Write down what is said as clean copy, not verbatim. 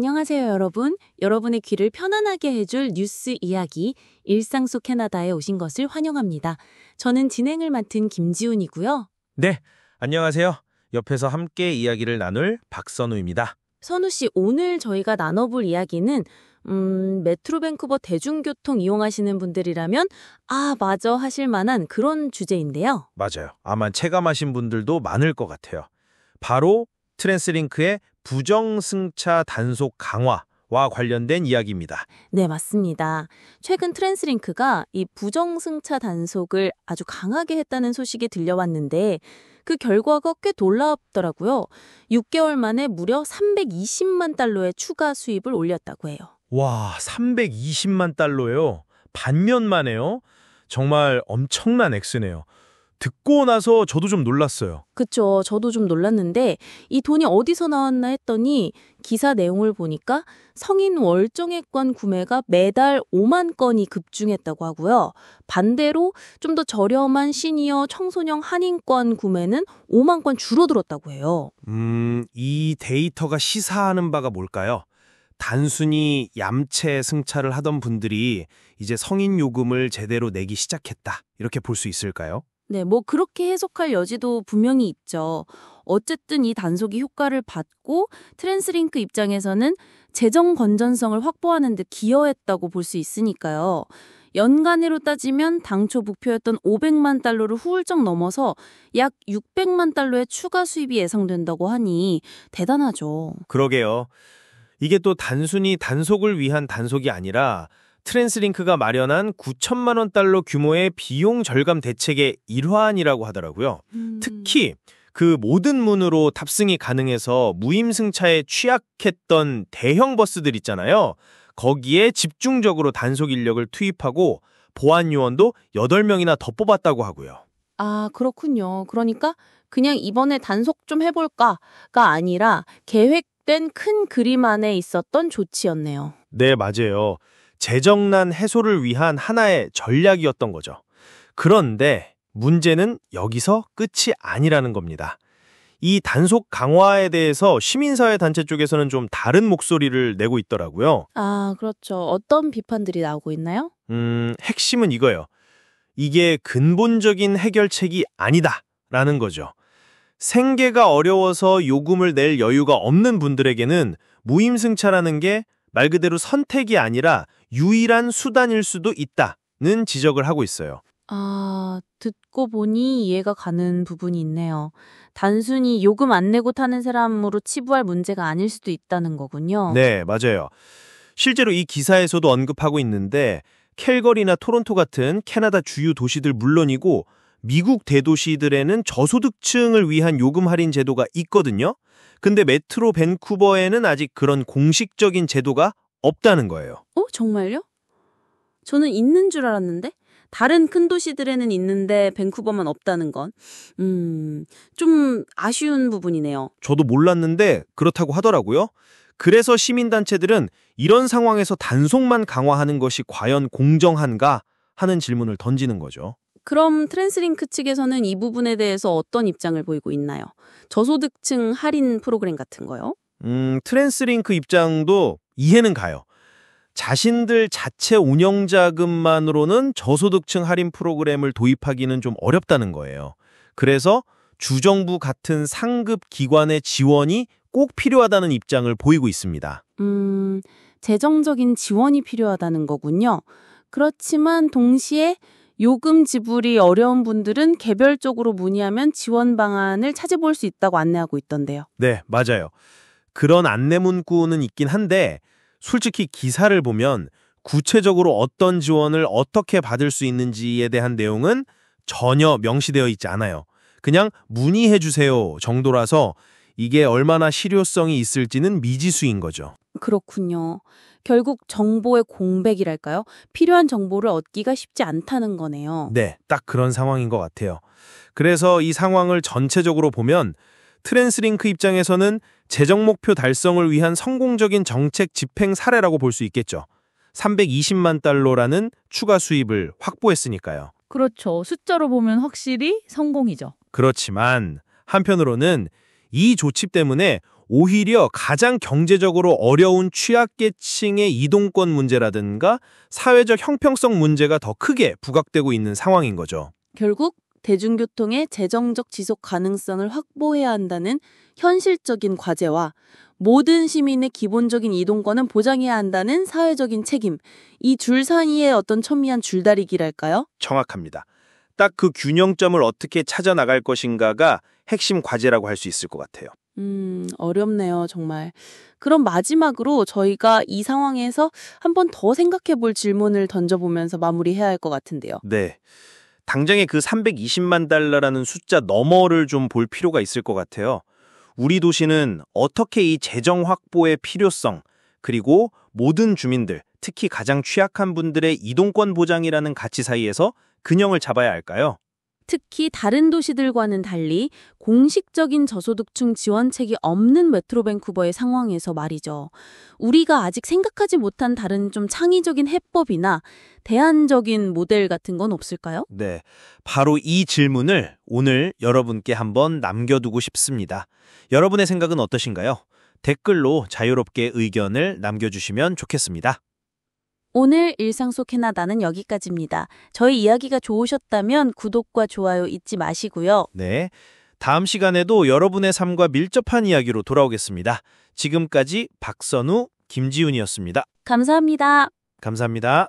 안녕하세요, 여러분. 여러분의 귀를 편안하게 해줄 뉴스 이야기, 일상 속 캐나다에 오신 것을 환영합니다. 저는 진행을 맡은 김지훈이고요. 네, 안녕하세요. 옆에서 함께 이야기를 나눌 박선우입니다. 선우 씨, 오늘 저희가 나눠볼 이야기는 메트로 밴쿠버 대중교통 이용하시는 분들이라면 맞아 하실 만한 그런 주제인데요. 맞아요. 아마 체감하신 분들도 많을 것 같아요. 바로 트랜스링크의 부정승차 단속 강화와 관련된 이야기입니다. 네, 맞습니다. 최근 트랜스링크가 이 부정승차 단속을 아주 강하게 했다는 소식이 들려왔는데 그 결과가 꽤 놀랍더라고요. 6개월 만에 무려 320만 달러의 추가 수입을 올렸다고 해요. 와, 320만 달러요. 반년 만에요. 정말 엄청난 액수네요. 듣고 나서 저도 좀 놀랐어요. 그쵸. 저도 좀 놀랐는데 이 돈이 어디서 나왔나 했더니 기사 내용을 보니까 성인 월정액권 구매가 매달 5만 건이 급증했다고 하고요. 반대로 좀 더 저렴한 시니어 청소년 할인권 구매는 5만 건 줄어들었다고 해요. 이 데이터가 시사하는 바가 뭘까요? 단순히 얌체 승차를 하던 분들이 이제 성인 요금을 제대로 내기 시작했다. 이렇게 볼 수 있을까요? 네, 뭐 그렇게 해석할 여지도 분명히 있죠. 어쨌든 이 단속이 효과를 받고 트랜스링크 입장에서는 재정 건전성을 확보하는 데 기여했다고 볼 수 있으니까요. 연간으로 따지면 당초 목표였던 500만 달러를 훌쩍 넘어서 약 600만 달러의 추가 수입이 예상된다고 하니 대단하죠. 그러게요. 이게 또 단순히 단속을 위한 단속이 아니라 트랜스링크가 마련한 9천만 원 달러 규모의 비용 절감 대책의 일환이라고 하더라고요. 특히 그 모든 문으로 탑승이 가능해서 무임승차에 취약했던 대형 버스들 있잖아요. 거기에 집중적으로 단속 인력을 투입하고 보안 요원도 8명이나 더 뽑았다고 하고요. 아, 그렇군요. 그러니까 그냥 이번에 단속 좀 해볼까가 아니라 계획된 큰 그림 안에 있었던 조치였네요. 네, 맞아요. 재정난 해소를 위한 하나의 전략이었던 거죠. 그런데 문제는 여기서 끝이 아니라는 겁니다. 이 단속 강화에 대해서 시민사회 단체 쪽에서는 좀 다른 목소리를 내고 있더라고요. 아, 그렇죠. 어떤 비판들이 나오고 있나요? 핵심은 이거예요. 이게 근본적인 해결책이 아니다라는 거죠. 생계가 어려워서 요금을 낼 여유가 없는 분들에게는 무임승차라는 게 말 그대로 선택이 아니라 유일한 수단일 수도 있다는 지적을 하고 있어요. 듣고 보니 이해가 가는 부분이 있네요. 단순히 요금 안 내고 타는 사람으로 치부할 문제가 아닐 수도 있다는 거군요. 네, 맞아요. 실제로 이 기사에서도 언급하고 있는데 캘거리나 토론토 같은 캐나다 주요 도시들 물론이고 미국 대도시들에는 저소득층을 위한 요금 할인 제도가 있거든요. 근데 메트로 밴쿠버에는 아직 그런 공식적인 제도가 없다는 거예요. 정말요? 저는 있는 줄 알았는데? 다른 큰 도시들에는 있는데 밴쿠버만 없다는 건 좀 아쉬운 부분이네요. 저도 몰랐는데 그렇다고 하더라고요. 그래서 시민단체들은 이런 상황에서 단속만 강화하는 것이 과연 공정한가 하는 질문을 던지는 거죠. 그럼 트랜스링크 측에서는 이 부분에 대해서 어떤 입장을 보이고 있나요? 저소득층 할인 프로그램 같은 거요? 트랜스링크 입장도 이해는 가요. 자신들 자체 운영자금만으로는 저소득층 할인 프로그램을 도입하기는 좀 어렵다는 거예요. 그래서 주정부 같은 상급 기관의 지원이 꼭 필요하다는 입장을 보이고 있습니다. 재정적인 지원이 필요하다는 거군요. 그렇지만 동시에 요금 지불이 어려운 분들은 개별적으로 문의하면 지원 방안을 찾아볼 수 있다고 안내하고 있던데요. 네, 맞아요. 그런 안내 문구는 있긴 한데 솔직히 기사를 보면 구체적으로 어떤 지원을 어떻게 받을 수 있는지에 대한 내용은 전혀 명시되어 있지 않아요. 그냥 문의해 주세요 정도라서 이게 얼마나 실효성이 있을지는 미지수인 거죠. 그렇군요. 결국 정보의 공백이랄까요? 필요한 정보를 얻기가 쉽지 않다는 거네요. 네, 딱 그런 상황인 것 같아요. 그래서 이 상황을 전체적으로 보면 트랜스링크 입장에서는 재정 목표 달성을 위한 성공적인 정책 집행 사례라고 볼 수 있겠죠. 320만 달러라는 추가 수입을 확보했으니까요. 그렇죠. 숫자로 보면 확실히 성공이죠. 그렇지만 한편으로는 이 조치 때문에 오히려 가장 경제적으로 어려운 취약계층의 이동권 문제라든가 사회적 형평성 문제가 더 크게 부각되고 있는 상황인 거죠. 결국 대중교통의 재정적 지속 가능성을 확보해야 한다는 현실적인 과제와 모든 시민의 기본적인 이동권은 보장해야 한다는 사회적인 책임, 이 줄 사이의 어떤 첨예한 줄다리기랄까요? 정확합니다. 딱 그 균형점을 어떻게 찾아 나갈 것인가가 핵심 과제라고 할 수 있을 것 같아요. 어렵네요, 정말. 그럼 마지막으로 저희가 이 상황에서 한 번 더 생각해 볼 질문을 던져보면서 마무리해야 할 것 같은데요. 네. 당장의 그 320만 달러라는 숫자 너머를 좀 볼 필요가 있을 것 같아요. 우리 도시는 어떻게 이 재정 확보의 필요성, 그리고 모든 주민들, 특히 가장 취약한 분들의 이동권 보장이라는 가치 사이에서 균형을 잡아야 할까요? 특히 다른 도시들과는 달리 공식적인 저소득층 지원책이 없는 메트로 밴쿠버의 상황에서 말이죠. 우리가 아직 생각하지 못한 다른 좀 창의적인 해법이나 대안적인 모델 같은 건 없을까요? 네, 바로 이 질문을 오늘 여러분께 한번 남겨두고 싶습니다. 여러분의 생각은 어떠신가요? 댓글로 자유롭게 의견을 남겨주시면 좋겠습니다. 오늘 일상 속 해나다는 여기까지입니다. 저희 이야기가 좋으셨다면 구독과 좋아요 잊지 마시고요. 네, 다음 시간에도 여러분의 삶과 밀접한 이야기로 돌아오겠습니다. 지금까지 박선우, 김지훈이었습니다. 감사합니다. 감사합니다.